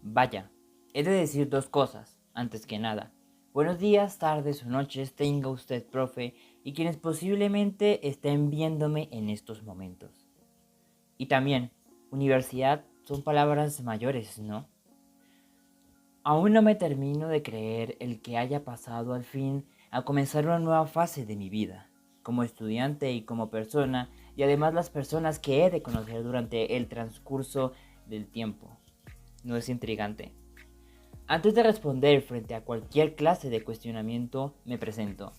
Vaya, he de decir dos cosas, antes que nada. Buenos días, tardes o noches tenga usted, profe, y quienes posiblemente estén viéndome en estos momentos. Y también, universidad son palabras mayores, ¿no? Aún no me termino de creer el que haya pasado al fin a comenzar una nueva fase de mi vida, como estudiante y como persona, y además las personas que he de conocer durante el transcurso del tiempo. ¿No es intrigante? Antes de responder frente a cualquier clase de cuestionamiento, me presento.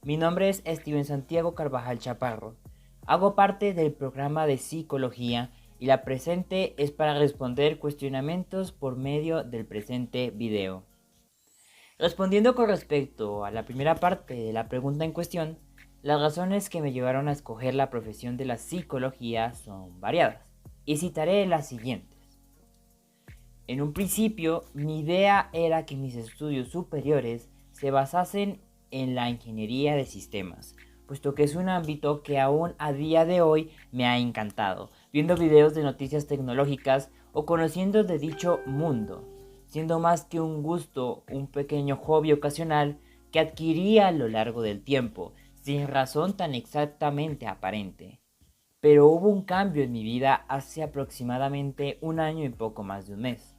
Mi nombre es Steven Santiago Carvajal Chaparro. Hago parte del programa de psicología y la presente es para responder cuestionamientos por medio del presente video. Respondiendo con respecto a la primera parte de la pregunta en cuestión, las razones que me llevaron a escoger la profesión de la psicología son variadas, y citaré las siguientes. En un principio, mi idea era que mis estudios superiores se basasen en la ingeniería de sistemas, puesto que es un ámbito que aún a día de hoy me ha encantado, viendo videos de noticias tecnológicas o conociendo de dicho mundo, siendo más que un gusto, un pequeño hobby ocasional que adquirí a lo largo del tiempo, sin razón tan exactamente aparente. Pero hubo un cambio en mi vida hace aproximadamente un año y poco más de un mes.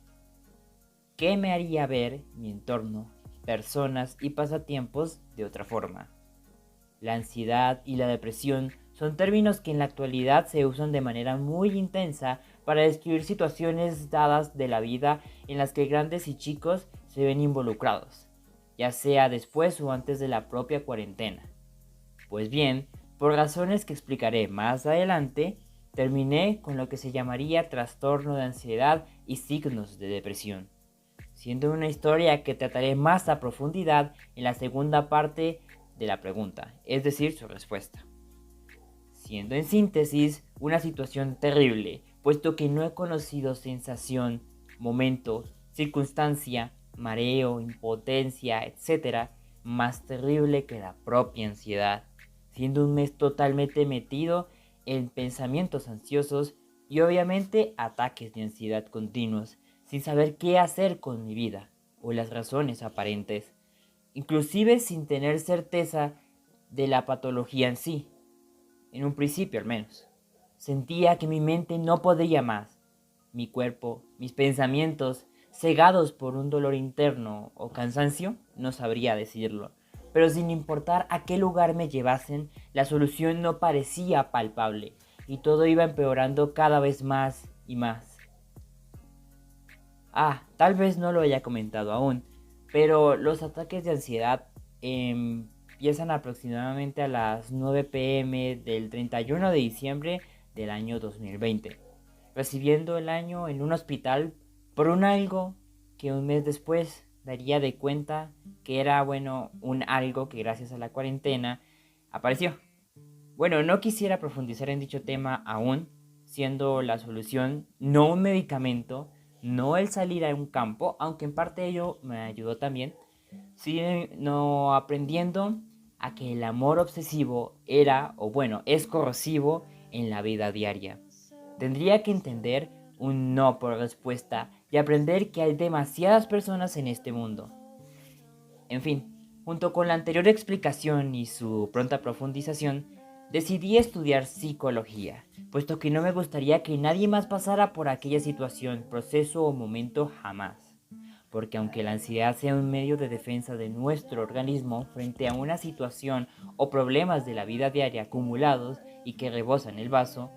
¿Qué me haría ver mi entorno, personas y pasatiempos de otra forma? La ansiedad y la depresión son términos que en la actualidad se usan de manera muy intensa para describir situaciones dadas de la vida en las que grandes y chicos se ven involucrados, ya sea después o antes de la propia cuarentena. Pues bien, por razones que explicaré más adelante, terminé con lo que se llamaría trastorno de ansiedad y signos de depresión, siendo una historia que trataré más a profundidad en la segunda parte de la pregunta, es decir, su respuesta. Siendo en síntesis una situación terrible, puesto que no he conocido sensación, momento, circunstancia, mareo, impotencia, etc., más terrible que la propia ansiedad, siendo un mes totalmente metido en pensamientos ansiosos y obviamente ataques de ansiedad continuos, sin saber qué hacer con mi vida o las razones aparentes, inclusive sin tener certeza de la patología en sí, en un principio al menos. Sentía que mi mente no podía más, mi cuerpo, mis pensamientos, cegados por un dolor interno o cansancio, no sabría decirlo, pero sin importar a qué lugar me llevasen, la solución no parecía palpable y todo iba empeorando cada vez más y más. Tal vez no lo haya comentado aún, pero los ataques de ansiedad empiezan aproximadamente a las 9 p.m. del 31 de diciembre del año 2020, recibiendo el año en un hospital por un algo que un mes después daría de cuenta que era, bueno, un algo que gracias a la cuarentena apareció. Bueno, no quisiera profundizar en dicho tema aún, siendo la solución no un medicamento, no el salir a un campo, aunque en parte ello me ayudó también, sino aprendiendo a que el amor obsesivo era, o bueno, es corrosivo en la vida diaria. Tendría que entender un no por respuesta y aprender que hay demasiadas personas en este mundo. En fin, junto con la anterior explicación y su pronta profundización, decidí estudiar psicología, puesto que no me gustaría que nadie más pasara por aquella situación, proceso o momento jamás. Porque aunque la ansiedad sea un medio de defensa de nuestro organismo frente a una situación o problemas de la vida diaria acumulados y que rebosan el vaso,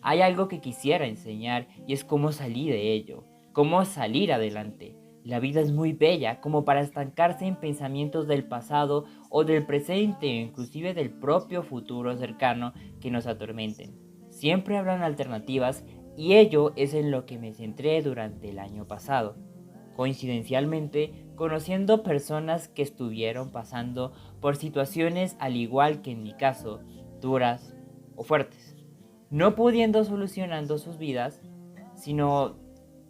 hay algo que quisiera enseñar y es cómo salir de ello, cómo salir adelante. La vida es muy bella como para estancarse en pensamientos del pasado o del presente o inclusive del propio futuro cercano que nos atormenten. Siempre habrán alternativas y ello es en lo que me centré durante el año pasado. Coincidencialmente, conociendo personas que estuvieron pasando por situaciones al igual que en mi caso, duras o fuertes, no pudiendo solucionando sus vidas, sino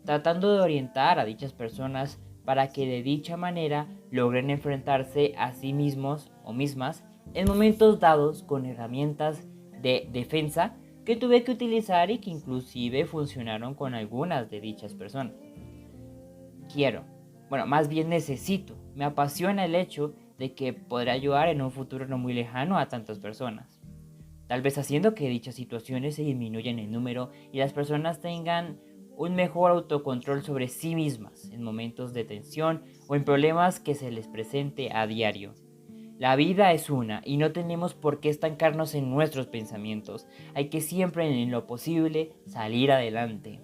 tratando de orientar a dichas personas para que de dicha manera logren enfrentarse a sí mismos o mismas en momentos dados con herramientas de defensa que tuve que utilizar y que inclusive funcionaron con algunas de dichas personas. quiero, bueno, más bien necesito. Me apasiona el hecho de que podré ayudar en un futuro no muy lejano a tantas personas. Tal vez haciendo que dichas situaciones se disminuyan en número y las personas tengan un mejor autocontrol sobre sí mismas en momentos de tensión o en problemas que se les presente a diario. La vida es una y no tenemos por qué estancarnos en nuestros pensamientos. Hay que siempre en lo posible salir adelante.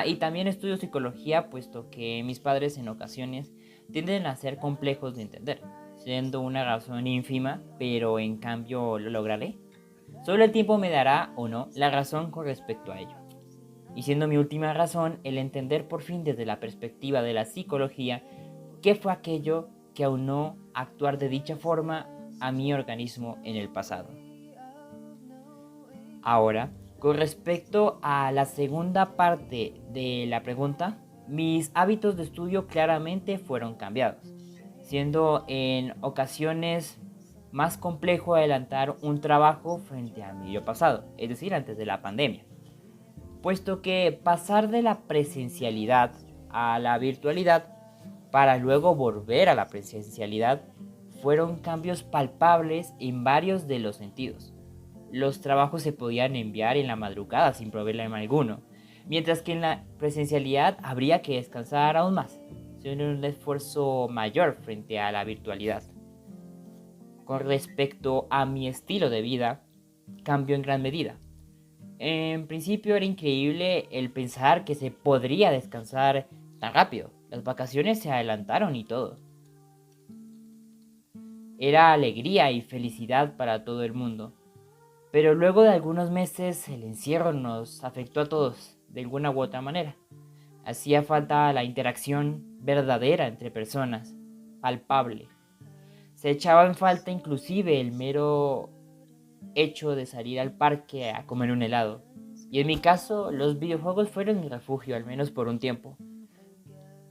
Y también estudio psicología, puesto que mis padres en ocasiones tienden a ser complejos de entender, siendo una razón ínfima, pero en cambio lo lograré. Solo el tiempo me dará o no la razón con respecto a ello. Y siendo mi última razón el entender por fin desde la perspectiva de la psicología qué fue aquello que aunó actuar de dicha forma a mi organismo en el pasado. Ahora, con respecto a la segunda parte de la pregunta, mis hábitos de estudio claramente fueron cambiados, siendo en ocasiones más complejo adelantar un trabajo frente a mi yo pasado, es decir, antes de la pandemia, puesto que pasar de la presencialidad a la virtualidad para luego volver a la presencialidad fueron cambios palpables en varios de los sentidos. Los trabajos se podían enviar en la madrugada sin problema alguno, mientras que en la presencialidad habría que descansar aún más, siendo un esfuerzo mayor frente a la virtualidad. Con respecto a mi estilo de vida, cambió en gran medida. En principio era increíble el pensar que se podría descansar tan rápido. Las vacaciones se adelantaron y todo. Era alegría y felicidad para todo el mundo. Pero luego de algunos meses el encierro nos afectó a todos de alguna u otra manera. Hacía falta la interacción verdadera entre personas, palpable. Se echaba en falta inclusive el mero hecho de salir al parque a comer un helado. Y en mi caso, los videojuegos fueron mi refugio, al menos por un tiempo,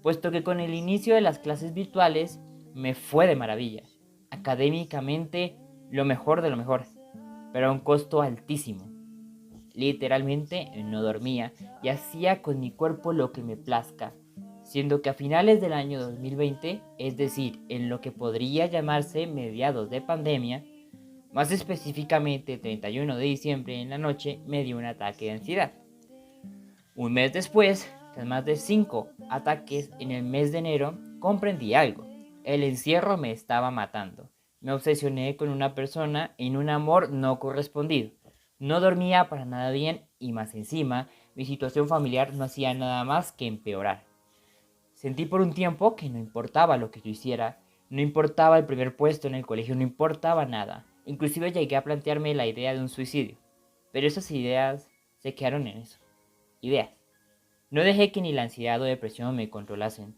puesto que con el inicio de las clases virtuales me fue de maravilla. Académicamente, lo mejor de lo mejor, pero a un costo altísimo. Literalmente no dormía y hacía con mi cuerpo lo que me plazca, siendo que a finales del año 2020, es decir, en lo que podría llamarse mediados de pandemia, más específicamente 31 de diciembre en la noche, me dio un ataque de ansiedad. Un mes después, tras más de 5 ataques en el mes de enero, comprendí algo. El encierro me estaba matando. Me obsesioné con una persona en un amor no correspondido. No dormía para nada bien y más encima, mi situación familiar no hacía nada más que empeorar. Sentí por un tiempo que no importaba lo que yo hiciera, no importaba el primer puesto en el colegio, no importaba nada. Inclusive llegué a plantearme la idea de un suicidio. Pero esas ideas se quedaron en eso. Ideas. No dejé que ni la ansiedad o depresión me controlasen,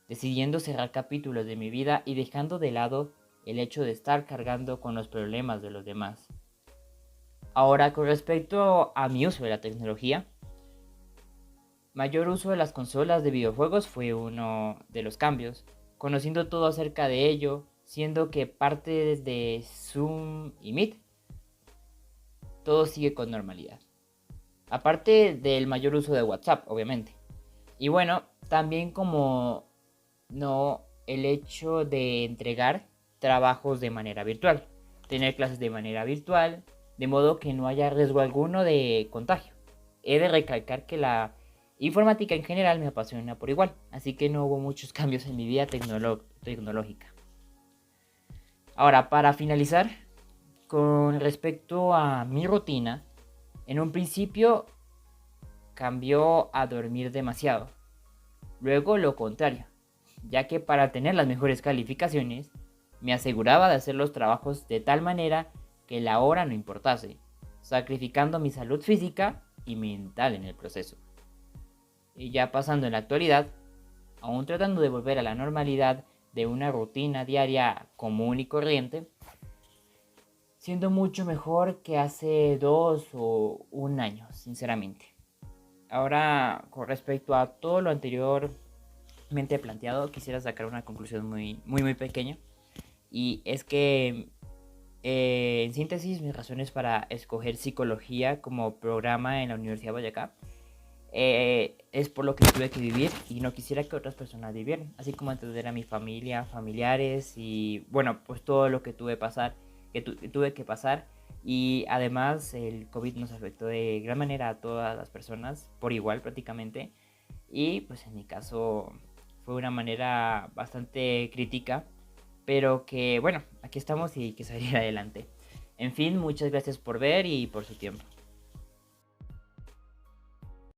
decidiendo cerrar capítulos de mi vida y dejando de lado el hecho de estar cargando con los problemas de los demás. Ahora, con respecto a mi uso de la tecnología, mayor uso de las consolas de videojuegos fue uno de los cambios, conociendo todo acerca de ello, siendo que parte de Zoom y Meet, todo sigue con normalidad. Aparte del mayor uso de WhatsApp, obviamente. Y bueno, también como no el hecho de entregar trabajos de manera virtual, tener clases de manera virtual, de modo que no haya riesgo alguno de contagio. He de recalcar que la informática en general me apasiona por igual, así que no hubo muchos cambios en mi vida tecnológica. Ahora, para finalizar, con respecto a mi rutina, en un principio cambió a dormir demasiado. Luego lo contrario, ya que para tener las mejores calificaciones, me aseguraba de hacer los trabajos de tal manera que la hora no importase, sacrificando mi salud física y mental en el proceso. Y ya pasando en la actualidad, aún tratando de volver a la normalidad de una rutina diaria común y corriente, siendo mucho mejor que hace 2 o un año, sinceramente. Ahora, con respecto a todo lo anteriormente planteado, quisiera sacar una conclusión muy pequeña. Y es que, en síntesis, mis razones para escoger psicología como programa en la Universidad de Boyacá es por lo que tuve que vivir y no quisiera que otras personas vivieran, así como entender a mi familia, familiares y bueno, pues todo lo que tuve que pasar. Y además el COVID nos afectó de gran manera a todas las personas, por igual prácticamente. Y pues en mi caso fue una manera bastante crítica, pero que bueno, aquí estamos y que salir adelante. En fin, muchas gracias por ver y por su tiempo.